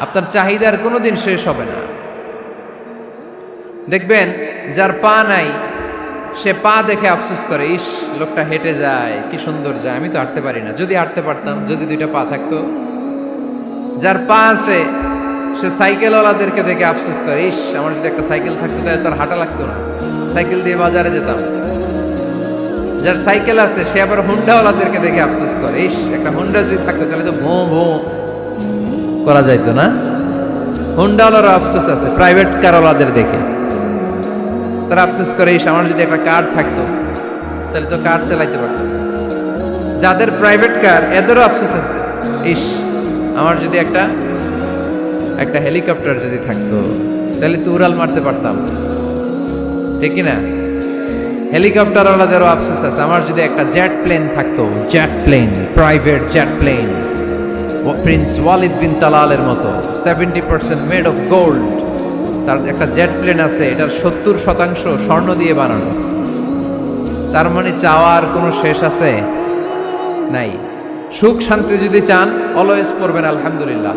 আপনার চাহিদার কোনোদিন শেষ হবে না। দেখবেন যার পা নাই সে পা দেখে আফসোস করে, ইস লোকটা হেঁটে যায়, কি সুন্দর যায়, আমি তো হাঁটতে পারি না, যদি হাঁটতে পারতাম, যদি দুইটা পা থাকতো। যার পা আছে সে সাইকেলওয়ালাদেরকে দেখে আফসোস করে, ইস আমার যদি একটা সাইকেল থাকতো তাহলে তার হাঁটা লাগতো না, সাইকেল দিয়ে বাজারে যেতাম। যার সাইকেল আছে সে আবার হুন্ডাওয়ালাদেরকে দেখে আফসোস করে, ইস একটা হুন্ডা যদি থাকতো তাহলে তো ভোঁ ভোঁ করা যাইতো না। হুন্ডাওয়ালারও আফসোস আছে প্রাইভেট কারওয়ালাদের দেখে, তারা আফসোস করে, ইস আমার যদি একটা কার থাকতো তাহলে তো কার চালাইতে পারতো। যাদের প্রাইভেট কার এদেরও আফসোস আছে, ইস আমার যদি একটা হেলিকপ্টার যদি থাকতো তাহলে তো উড়াল মারতে পারতাম, ঠিক না? হেলিকপ্টারওয়ালাদেরও আফসোস আছে, আমার যদি একটা জেট প্লেন থাকতো, jet plane, private jet plane, prince Walid bin তালালের মতো 70% মেড অফ গোল্ড, তার একটা জেট প্লেন আছে, এটার 70% স্বর্ণ দিয়ে বানানো। তার মানে চাওয়ার কোনো শেষ আছে নাই। সুখ শান্তি যদি চান অলওয়েজ পড়বেন আলহামদুলিল্লাহ।